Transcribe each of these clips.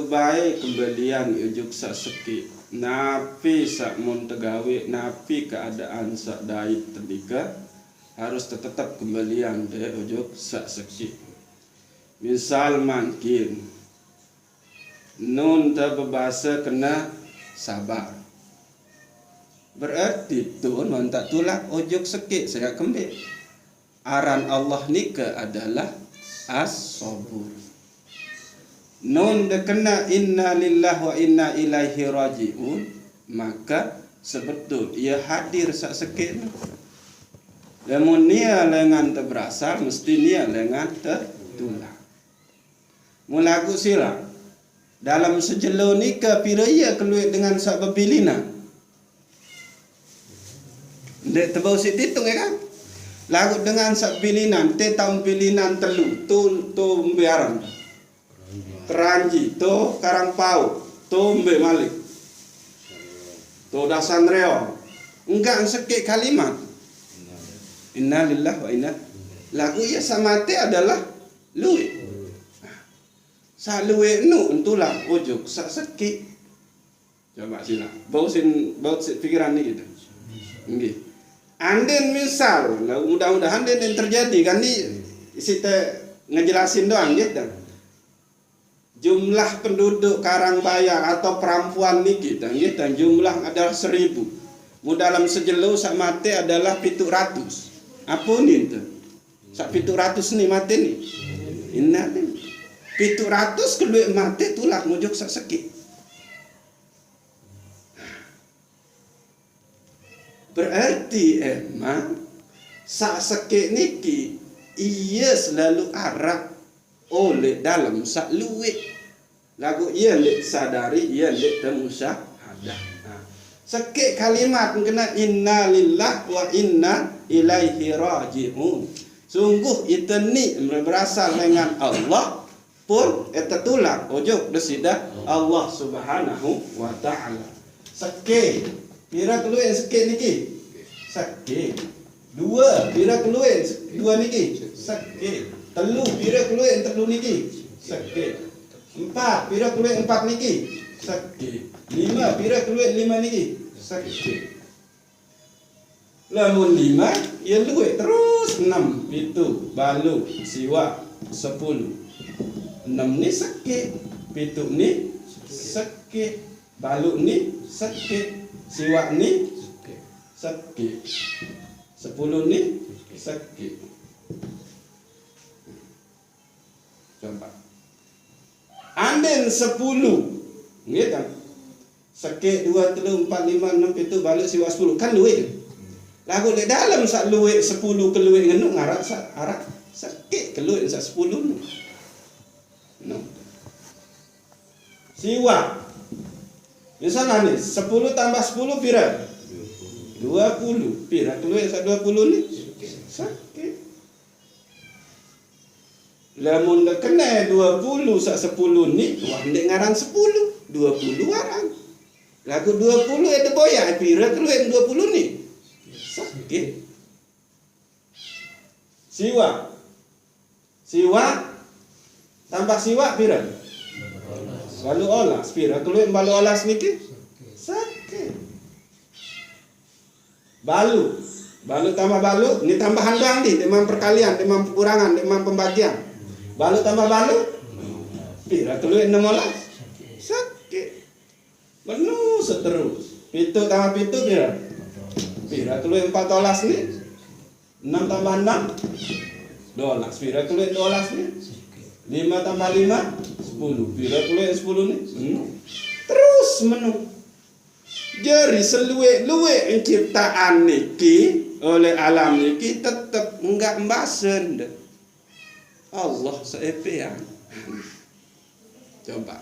sebaik kembalian ujuk sak sekit napi sak mun tegawe napi keadaan sak dait terdika harus tetap kembalian de ujuk sak sekit. Misal mungkin nun ta berbahasa kena sabar, berarti tuan tak tulak ujuk sekit saya kembali aran Allah nika adalah as-sabur. Nun de kena inna lillahi wa inna ilaihi rajiun, maka sebetul ia hadir sak sekit. Lamun nia lengan terberasal mesti nia lengan tertulak. Mulaku sila dalam sejelo nika pira ia keluar dengan sak bebilina. Ndek tebau si titung ya kan? Lagu dengan sak bilinan, te taun bilinan telu, tu biaran. Teranji, to karang pau, to mbe malik, to dasan reo. Enggak sekik kalimat. Inna lillahi wa inna. Lagu ia samate adalah luwe. Sa luwe nu entulah ujuk sak sekik. Coba sila. Bau sin pikiran ni gitu. Nggih. Anden misal, mudah-mudahan den terjadi kan ni sita ngejelasin doang gitu. Jumlah penduduk Karangbayar atau perempuan niki dan jumlah adalah 1000. Mu dalam sejelo sak mate adalah 700. Apa ni tu? Sak 700 ni mate ni. Inna 700 keluar mate tulak mujuk sak sekit. Berarti emang sak sekit niki ia selalu arah oleh dalam sak luwek. Lagu ia lek sadari, ia lek temusyahadah. Sekik kalimat kena inna lillahi wa inna ilaihi rajiun. Sungguh itu ni berasal dengan Allah pun eta tulak ojo desida Allah Subhanahu wa taala. Sekik pira keluar sekik niki? Sekik. Dua pira keluar dua niki? Sekik. Telu pira keluar telu niki? Sekik. 4 pira keluar 4 niki? Sekik. 5 pira keluar 5 niki? Sekik. Lamun 5 ia luwe terus 6 pitu balu siwa 10. 6 ni sekik, pitu ni sekik, balu ni sekik, siwa ni sekik, 10 ni sekik. Coba anden 10 nggih kan sekik 2 3 4 5 6 7 balik siwa 10 kan luwe lagu di dalam sak luwe 10 keluwe ngenu ngarak sak arak sekik keluwe sak 10 no siwa misalnya nih 10 tambah 10 pira 20 pira keluwe sak 20 ni sekik. Lamun dah kena 20 sak 10 ni, wah ndek ngaran 10, 20 waran. Lagu 20 ada boya pira keluar 20 ni. Sakit. Siwa. Siwa tambah siwa pira? Balu olas pira keluar balu olas niki? Sakit. Balu. Balu tambah balu, ni tambahan doang ni, demam perkalian, demam pengurangan, demam pembagian. Balu tambah balu pira keluar 16 sakit penuh seterus. Pitu tambah pitu pira keluar 14 ni. 6 tambah 6 12 pira keluar 12 ni. 5 tambah 5 10 pira keluar 10 ni. Terus menu jadi seluwe-luwe ciptaan niki oleh alam niki tetap enggak mbasen deh. Allah seepean. Coba.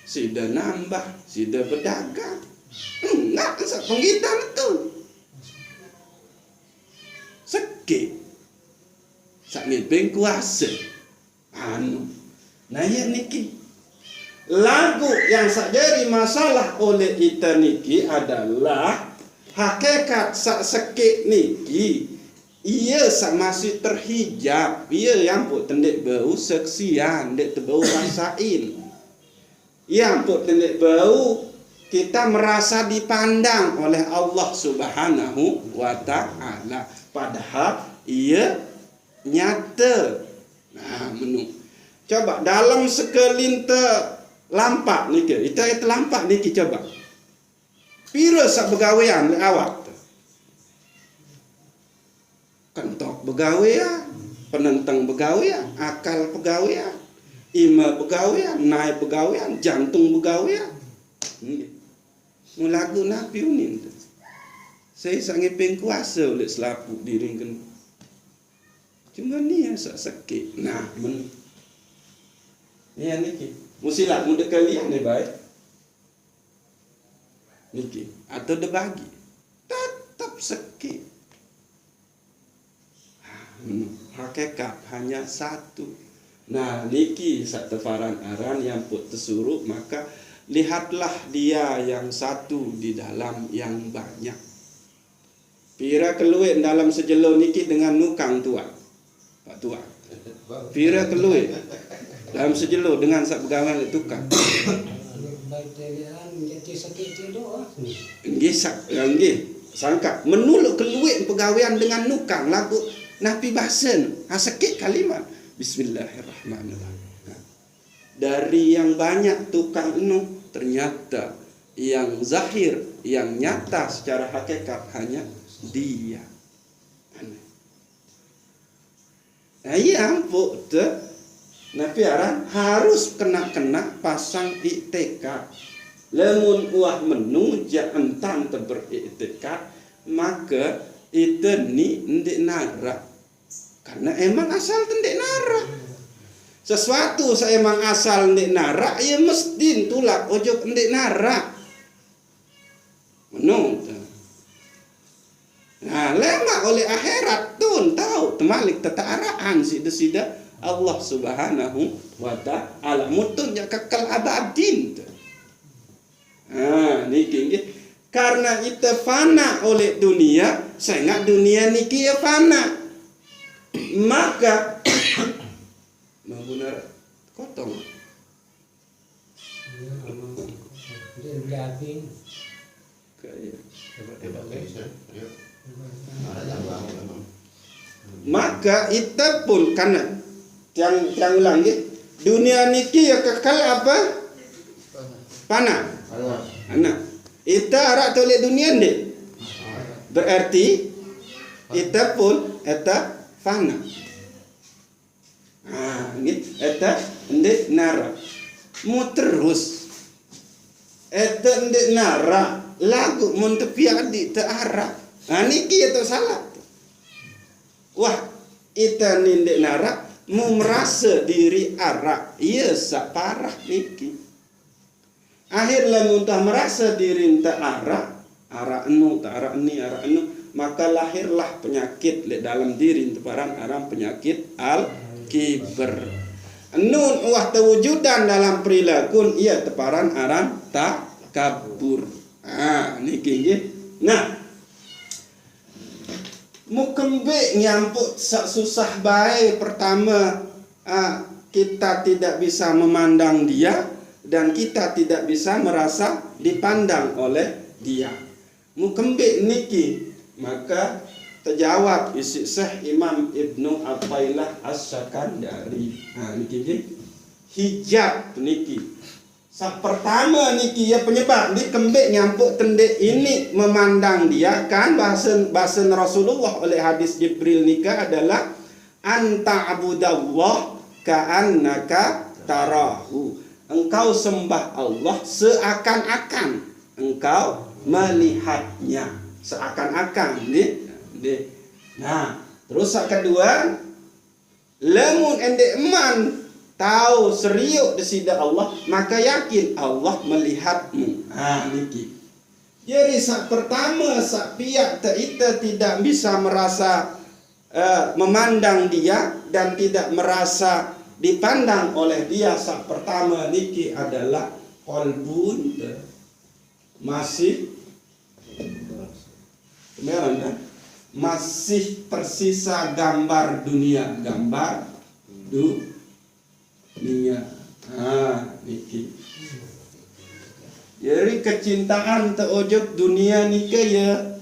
Sida nambah, sida berdagang. Enggak sak penggitan itu. Sekik. Sak ngibeng kuasa. Nah ya niki. Lagu yang jadi masalah oleh kita niki adalah hakikat sak sekik niki. Ia masih terhijab. Ia yang pun tendek bau seksian, dek bau rasain. yang pun tendek bau kita merasa dipandang oleh Allah Subhanahu wa taala padahal ia nyata. Nah, menu. Coba dalam sekelintir lampak niki, kita lampak niki coba. Pira sak begawean le awak. Kentok begawean, penentang begawean, akal begawean, ima begawean, naik begawean, jantung begawean. Mulagu nabi unin. Saya sangat pengkuasa oleh selapu diri kan. Cuma ni yang sakit. Nah, ni yang niki. Musilat muda kalian ni baik. Niki atau debagi. Tetap sakit. Hakikat hanya satu. Nah, niki sak tefaran aran yang put tersuruh maka lihatlah dia yang satu di dalam yang banyak. Pira keluar dalam sejelo niki dengan nukang tua. Pak tua. Pira keluar dalam sejelo dengan sak begawan tukang. Nggih sak nggih sangka menuluk keluar pegawaian dengan nukang lagu napi basen sakit kalimat bismillahirrahmanirrahim. Dari yang banyak tukang enu ternyata yang zahir, yang nyata secara hakikat hanya dia. Nah, yang pokte nabi aran harus kena pasang iktikad. Lemun uah menuja entan beriktikad, maka itu ni ndek nara. Karena emang asal ndek nara. Sesuatu saya emang asal ndek nara, ya mesti tulak ojo ndek nara. Menung. Nah, lemak oleh akhirat tun tahu temalik tetaraan sida Allah Subhanahu wa taala mutun yang kekal abadin. Nah, niki karena itu fana oleh dunia, sehingga dunia niki ya fana. Maka mau benar kotong. Maka itu pun karena yang ulang dunia niki ya kekal apa? Fana. Anak. Itu arak tolak dunia ni. Berarti itu pun itu fana. Eta ndek nara mu terus eta ndek nara lagu mun tepi adi te arah. Niki eta salah. Wah, ita ni ndek nara mu merasa diri arah. Iya sak parah niki. Akhirnya muntah merasa diri enta arah enu ta arah ni arah enu, maka lahirlah penyakit le dalam diri teparan aram penyakit al-kibar. Nun wah terwujudan dalam perilaku ia teparan aran tak kabur. Niki nggih. Nah, mukembe nyampuk susah baik pertama kita tidak bisa memandang dia dan kita tidak bisa merasa dipandang oleh dia. Mukembe niki maka terjawab isi Syekh Imam Ibnu Athaillah As-Sakandari. Niki hijab niki. Pertama niki ya penyebab di kembek nyampuk tendek ini memandang dia kan bahasa Rasulullah oleh hadis Jibril nika adalah anta abudallah ka'annaka tarahu. Engkau sembah Allah seakan-akan engkau melihatnya, seakan-akan Nah, terus yang kedua, lamun endek eman tahu seriuk desida Allah, maka yakin Allah melihatmu. Niki. Jadi sak pertama sak pihak kita tidak bisa merasa memandang dia dan tidak merasa dipandang oleh dia. Sak pertama niki adalah qalbun masih masih tersisa gambar dunia, gambar dunia. Niki. Jadi kecintaan teojok dunia ni ke ya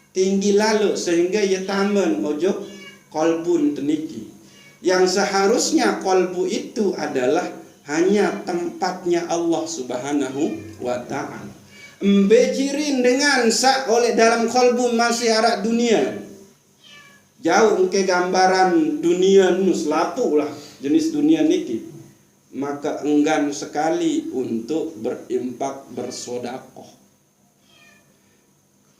tinggi lalu sehingga ya taman ojok kolbun teniki. Yang seharusnya kolbu itu adalah hanya tempatnya Allah Subhanahu wa ta'ala. Embejirin dengan sak oleh dalam kolbu masih arak dunia. Jauh ke gambaran dunia nus lapu lah jenis dunia niki. Maka enggan sekali untuk berimpak bersodakoh.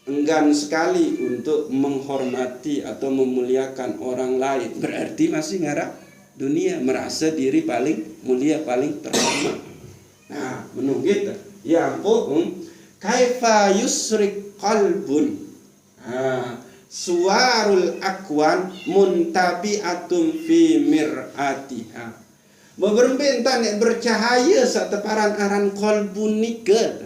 Enggan sekali untuk menghormati atau memuliakan orang lain. Berarti masih ngarap dunia, merasa diri paling mulia, paling terhormat. Nah, menunggu kita. Ya ampun, kaifa yusrik qalbun. Suwarul akwan muntabi'atum fi mir'atiha. Beberbentan yang bercahaya saat teparan aran kolbun nika.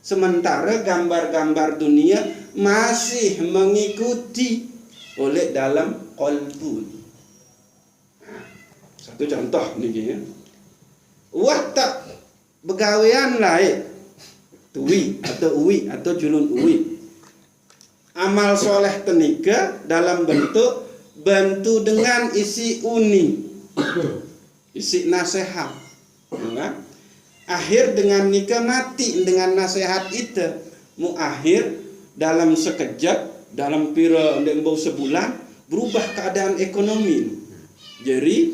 Sementara gambar-gambar dunia masih mengikuti oleh dalam kolbun. Satu contoh ni ya. Wah tak begawean lain. Tuwi atau uwi atau julun uwi. Amal soleh tenika dalam bentuk bantu dengan isi uni. Isi nasihat, ya. Akhir dengan nikah mati dengan nasihat itu, mu akhir dalam sekejap, dalam pira ndembau sebulan berubah keadaan ekonomi. Jadi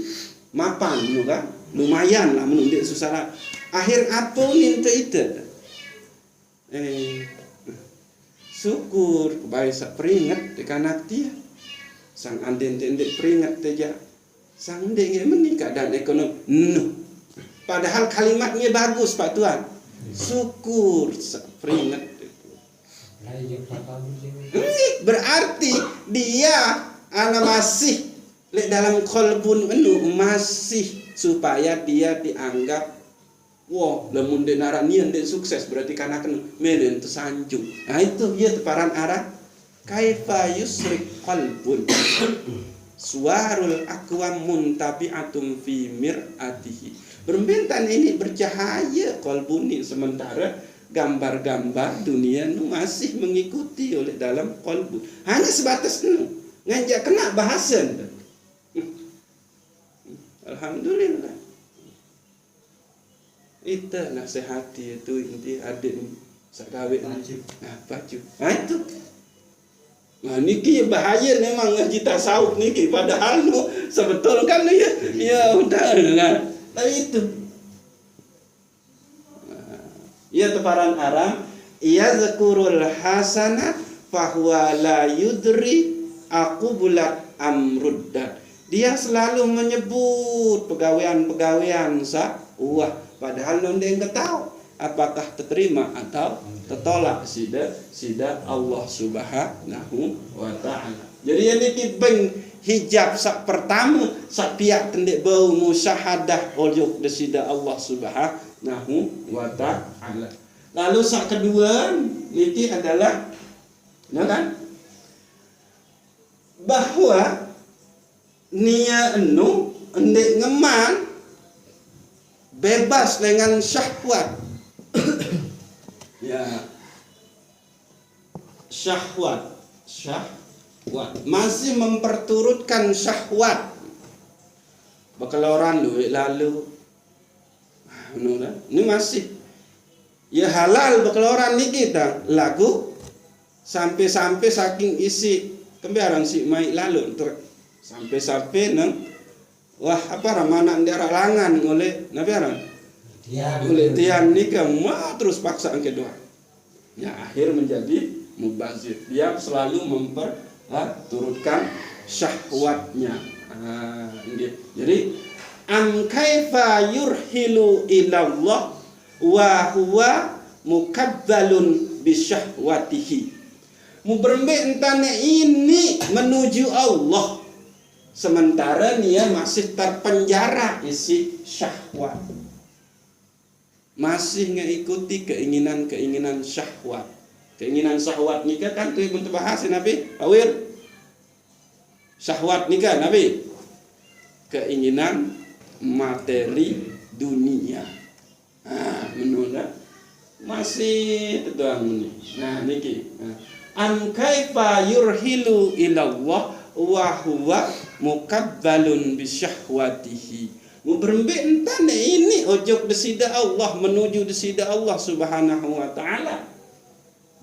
mapan juga lumayan lah menundik susah. Akhir apa minta itu? Syukur baik sak peringat dekanak dia. Sang anden tendek peringat saja. Sang dek menikah dan ekonomi. No. Padahal kalimatnya bagus Pak Tuan. Syukur peringat. Berarti dia masih dalam kolbun masih supaya dia dianggap wah lamun de naranian de sukses berarti karena kan melen tersanjung. Nah itu dia teparan arah kaifa yusrik qalbun. Suwarul akwam muntabi'atum fi mir'atihi. Berbentan ini bercahaya kolbuni sementara gambar-gambar dunia nu masih mengikuti oleh dalam kolbu. Hanya sebatas nu ngajak kena bahasan. Alhamdulillah. Itu nasihati itu inti adik sagawe baju. Nah itu. Nah niki bahaya memang ngaji tasawuf niki padahal sebetul kan ya udah nah, tapi itu ya teparan aram ia zakurul hasanat fahuwa la yudri aqubulat amruddat. Dia selalu menyebut pegawaian-pegawaian wah padahal nonde enggak tahu apakah terima atau tertolak sida Allah Subhanahu wa ta'ala. Jadi yang dikibeng hijab sak pertama sak pihak tendek bau musyahadah oljok sida Allah Subhanahu wa ta'ala. Lalu sak kedua niki adalah kan bahwa nia enu endek ngeman bebas dengan syahwat. Ya, syahwat masih memperturutkan syahwat. Bakaloran duit lalu, ini masih ya halal bakaloran ni kita lagu sampai saking isi kembiaran si mai lalu sampai nang wah apa ramana ndara langan oleh nabiaran. Oleh tiang nikah wah terus paksa kedua. Ya akhir menjadi mubazir. Dia selalu memperturutkan syahwatnya. Jadi am kaifa yurhilu ilallah wa huwa mukabbalun bisyahwatihi. Mu berembe entane ini menuju Allah sementara dia masih terpenjara isi syahwat. Masih mengikuti keinginan syahwat. Keinginan syahwat nikah kan tu untuk bahas Nabi Awir. Syahwat nikah Nabi. Keinginan materi dunia. Menurut Masih tuan ni. Nah niki. An kaifa yurhilu ilallah wa huwa mukabbalun bi syahwatihi. Berembik entan ini ojok desida Allah, menuju desida Allah Subhanahu wa taala.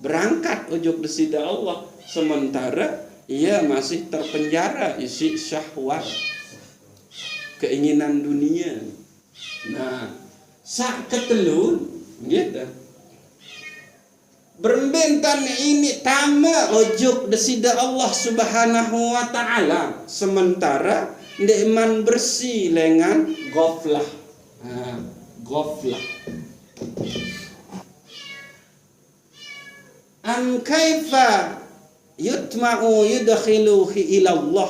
Berangkat ojok desida Allah, sementara ia masih terpenjara isi syahwat, keinginan dunia. Nah, sak ketelun gitu. Berbentan ini tama ojok desida Allah Subhanahu wa taala, sementara ndekman bersih lengan goflah. Goflah. An kaifa yutma'u yudkhiluhi ila Allah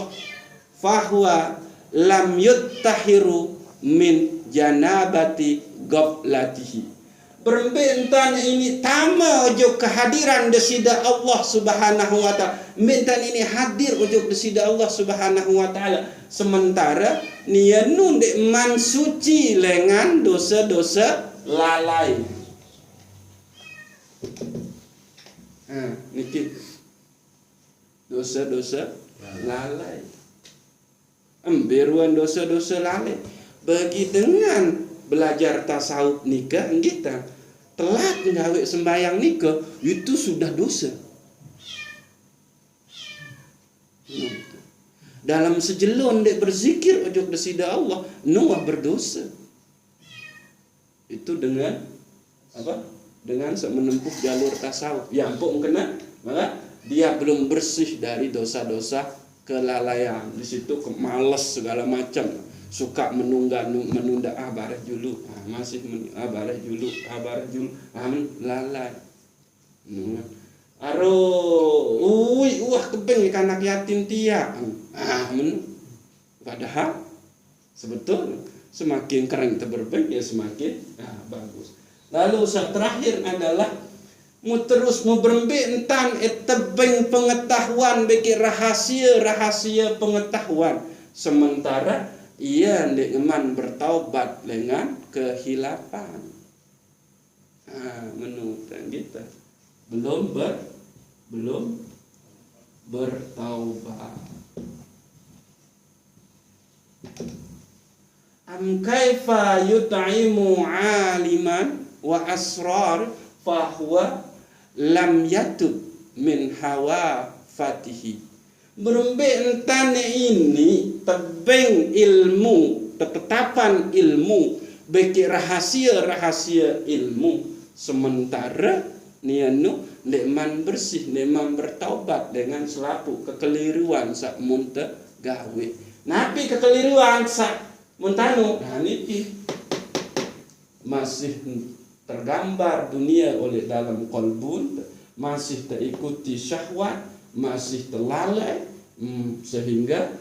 fahuwa lam yuttahiru min janabati goflatihi. Berbentan ini tama ujug kehadiran desida Allah Subhanahu wa taala. Bentan ini hadir ujug desida Allah Subhanahu wa taala, sementara nianu dek man suci lengan dosa-dosa lalai. Niki dosa-dosa lalai. Emberuan dosa-dosa lalai. Bagi dengan belajar tasawuf nikah kita telat nggawe sembahyang nikah itu sudah dosa. Dalam sejelon dek berzikir ojok desida Allah nuah berdosa. Itu dengan apa? Dengan menempuh jalur tasawuf. Ya ampun kena, maka dia belum bersih dari dosa-dosa kelalaian. Di situ malas segala macam. Suka menunda bareh julu, masih bareh julu, lalai. Aro, kebeng ikan anak yatim tia. Padahal sebetulnya semakin kering teberbeng ya semakin bagus. Lalu yang terakhir adalah terus berembik entan tebeng pengetahuan bagi rahasia pengetahuan, sementara ia dengan bertaubat dengan kehilapan. Menurut kita belum bertaubat. Am kaifa yut'imu aliman wa asrar fahuwa lam yatub min hawa fatihi. Berembik entan ini tebeng ilmu, ketetapan ilmu, bagi rahasia ilmu, sementara nianu nekman bersih, nekman bertaubat dengan selaku kekeliruan sak munte gawe. Napi kekeliruan sak muntanu, nah niki masih tergambar dunia oleh dalam kolbun, masih terikuti syahwat, masih terlalai, sehingga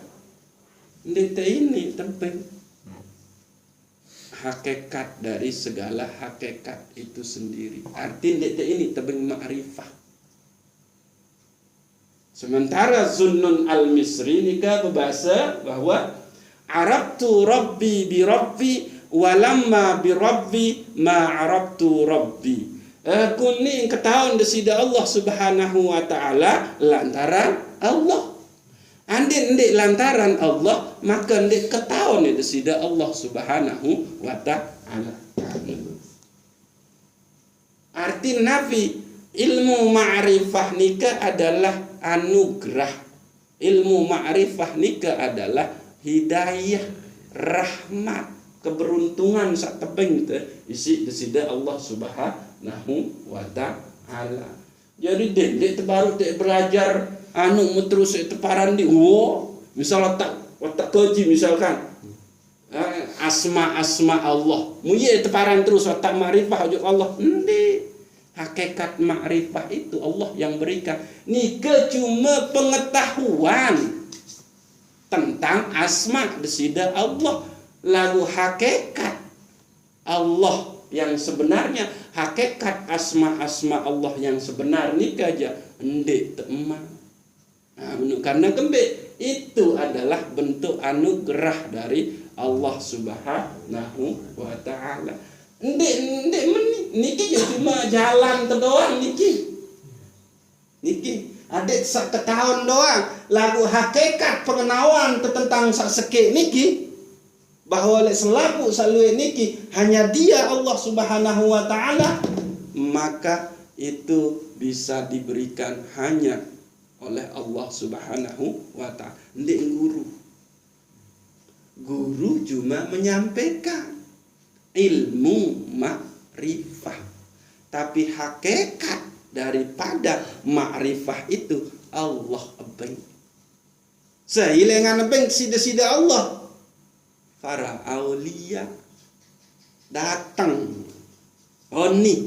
ndete ini tebeng hakikat dari segala hakikat itu sendiri. Arti ndete ini tebeng ma'rifah. Sementara Zunnun al-Misri nikah berbahasa bahwa Arabtu Rabbi bi Rabbi walamma bi Rabbi ma Arabtu Rabbi. Aku ni ketahuan desida Allah Subhanahu wa taala lantaran Allah. Andai ndik lantaran Allah, maka ndik ketahuan desida Allah Subhanahu wa taala. Arti nafi ilmu ma'rifah nikah adalah anugerah. Ilmu ma'rifah nikah adalah hidayah, rahmat, keberuntungan sak tebeng isi desida Allah Subhanahu wa taala. Jadi dek baru dek belajar terus itu parandi. Misal otak koji misalkan asma Allah. Muye itu paran terus otak ma'rifah ujung Allah. Hakikat ma'rifah itu Allah yang berikan. Nika cuma pengetahuan tentang asma desida Allah. Lalu hakikat Allah yang sebenarnya, hakikat asma Allah yang sebenar nikah aja ndek teman. Karena kembali itu adalah bentuk anugerah dari Allah Subhanahu wa taala. Ndek niki cuma jalan doang niki. Adik sak tahun doang lagu hakikat pengenalan tentang sak sekek niki bahwa selaku salue niki hanya dia Allah Subhanahu wa taala, maka itu bisa diberikan hanya oleh Allah Subhanahu wa taala. Ndek guru cuma menyampaikan ilmu makrifah, tapi hakikat daripada makrifah itu Allah abeng. Seilengan abeng sida-sida Allah. Para aulia datang. Oni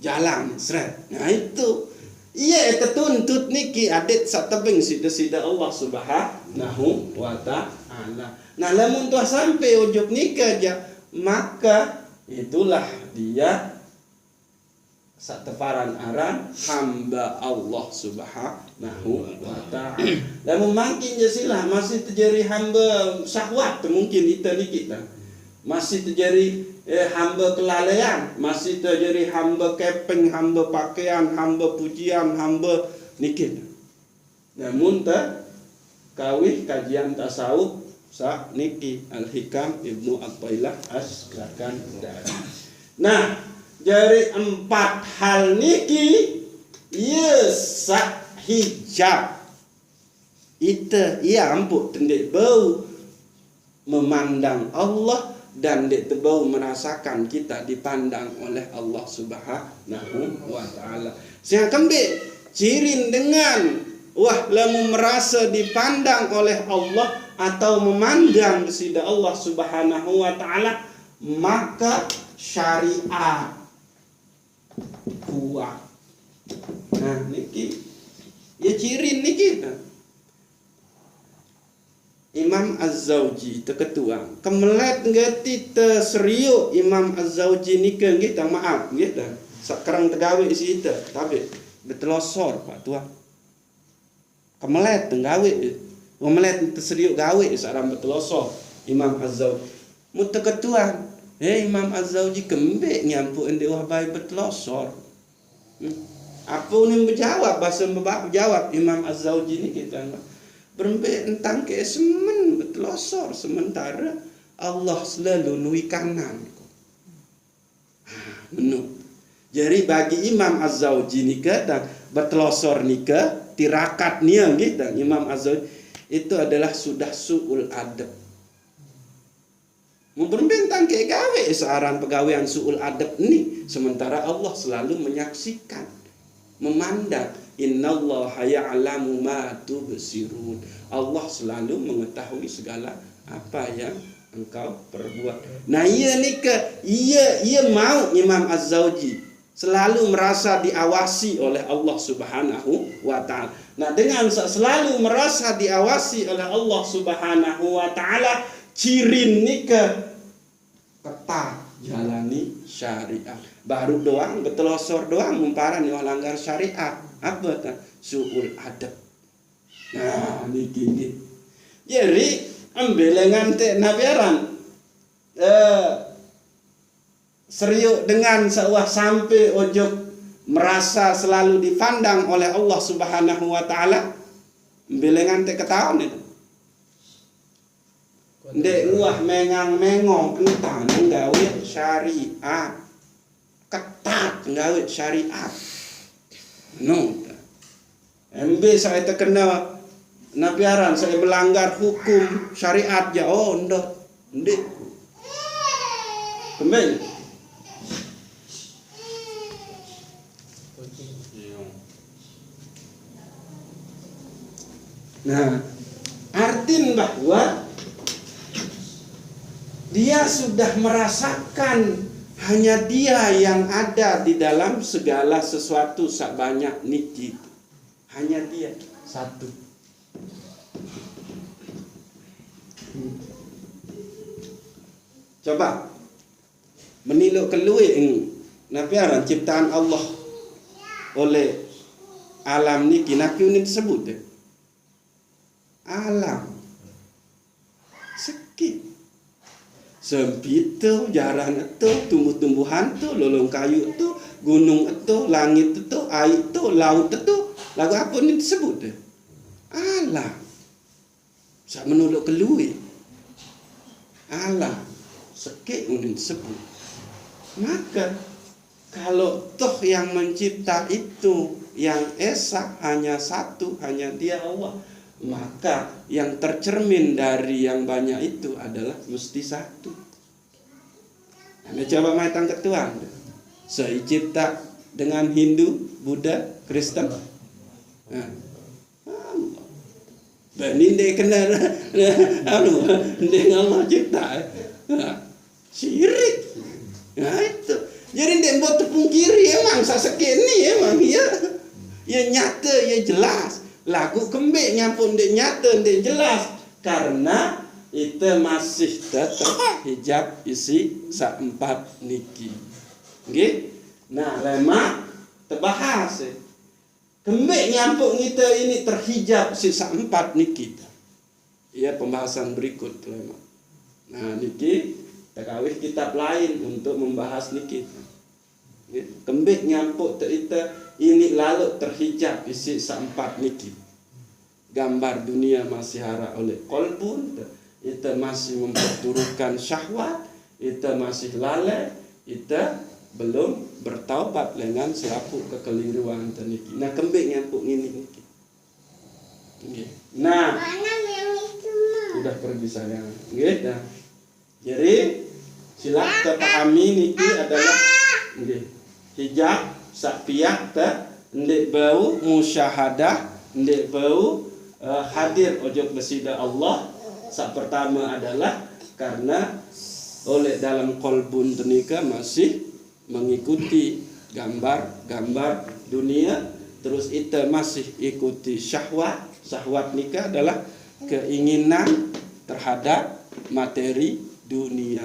jalan seret. Nah itu iya ketuntut niki adet satebeng sida-sida Allah Subhanahu wa taala. Nah lamun tuah sampai ujug nikah aja, maka itulah dia sateparan aran hamba Allah Subhanahu wa ta'ala. Lamun makin jasilah masih terjadi hamba syahwat mungkin itu kita. Masih terjadi hamba kelalaian, masih terjadi hamba kepeng, hamba pakaian, hamba pujian, hamba nikah. Namun tak kawih kajian tasawuf sa niki Al-Hikam Ibnu Athaillah Askarkan. Nah, dari 4 hal niki sak hijab itu ia ampuk tendek bau memandang Allah dan dek bau merasakan kita dipandang oleh Allah Subhanahu wa taala. Siang kembik cirin dengan lamu merasa dipandang oleh Allah atau memandang kepada Allah Subhanahu wa taala, maka syariat kuat. Nah niki ya cirin niki Imam Az-Zawji ketua kemelet ngeti terseriuk Imam Az-Zawji nika kita maaf kita sekarang tegawe isi itu tapi betelosor Pak Tua kemelet tenggawe kemelet terseriuk gawe sekarang betelosor Imam Az-Zawji muta ketua Imam Az-Zawji kembek nyampu ende wahbai betelosor. Apa ni menjawab bahasa jawab Imam Az-Zawji ni kita berembek entang ke semen betelosor sementara Allah selalu nui kanan. Menurut. Jadi bagi Imam Az-Zawji ni dan betelosor ni tirakat ni gitu Imam Az-Zawji itu adalah sudah su'ul adab. Memberbentang ke gawe searan pegawaian su'ul adab ni sementara Allah selalu menyaksikan memandang innallaha ya'lamu ma tubsirun. Allah selalu mengetahui segala apa yang engkau perbuat. Nah ia mau Imam Az-Zawji selalu merasa diawasi oleh Allah Subhanahu wa taala. Nah dengan selalu merasa diawasi oleh Allah Subhanahu wa taala, cirin nikah ketat jalani syariat. Baru doang betelosor doang mumparan yang langgar syariat. Apa tak? Su'ul adab. Nah niki. Jadi ambilengan te nabiaran seriuk dengan seuah sampai ojok merasa selalu dipandang oleh Allah Subhanahu wa taala. Ambilengan te ketahuan itu. Ndek uah mengang-mengong entah nggawe syariat. Ketat nggawe syariat. No. MB saya terkena nabiaran saya melanggar hukum syariat ya ndek. Kembali. Nah, artin bahwa dia sudah merasakan hanya dia yang ada di dalam segala sesuatu sebanyak niki. Hanya dia satu. Coba meniluk keluih napiaran ciptaan Allah oleh alam niki napi ini disebut alam sempit tu, jaran tu, tumbuh-tumbuhan tu, lolong kayu tu, gunung tu, langit tu, air tu, laut tu. Lagu apa ni disebut? Allah. Sak menolak keluar. Allah. Sikit ni disebut. Maka kalau toh yang mencipta itu yang esa hanya satu, hanya Dia Allah, maka yang tercermin dari yang banyak itu adalah mesti satu. Anda coba main ketuan. Cipta dengan Hindu, Buddha, Kristen. Benin dia kena dengan Allah cipta. Syirik. Nah itu. Jadi dia buat pungkiri emang sasekit ni emang ya nyata, ya jelas. Lagu kembik pun dia nyata, dia jelas. Karena itu masih tetap hijab isi seempat niki. Okay? Nah, lemak terbahas. Kembik nyampuk kita ini terhijab si seempat niki. Ia pembahasan berikut lemak. Nah, niki terkawih kitab lain untuk membahas niki. Okay? Kembik nyampuk kita ini lalu terhijab isi seempat niki. Gambar dunia masih hara oleh kolbun, itu masih memperturutkan syahwat, itu masih lalai, itu belum bertaubat dengan selaku kekeliruan niki. Nah, kembik nyampuk ini niki. Okay. Nah, sudah pergi sayang. Okay, dah. Jadi silap terpahami niki adalah hijab sapiak ndek bau musyahadah, ndek bau hadir ojo bersida Allah. Sak pertama adalah karena oleh dalam kolbun tenika masih mengikuti gambar-gambar dunia, terus itu masih ikuti syahwat nikah adalah keinginan terhadap materi dunia.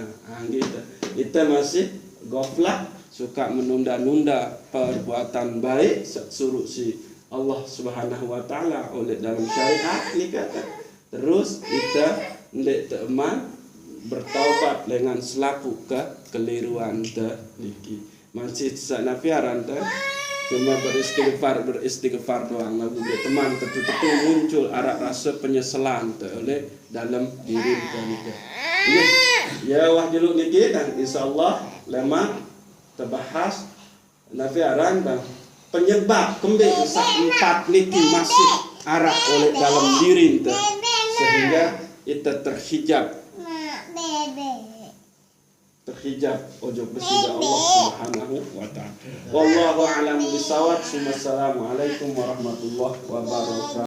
Gitu. Itu masih goflah, suka menunda-nunda perbuatan baik suruh si Allah Subhanahu wa taala oleh dalam syariat ni kata. Terus kita ndek teman bertaubat dengan selaku kekeliruan niki. Masih sanafiaran cuma beristighfar doang. Lalu teman tentu muncul arah rasa penyesalan oleh dalam diri kita. Ya wah dulu niki dan insyaallah lama terbahas nafiaran bang penyebab kembali empat niki masih arah oleh dalam diri kita sehingga kita terhijab ojo bersida Allah Subhanahu wa taala. Wallahu a'lam bishawab. Wassalamualaikum warahmatullahi wabarakatuh.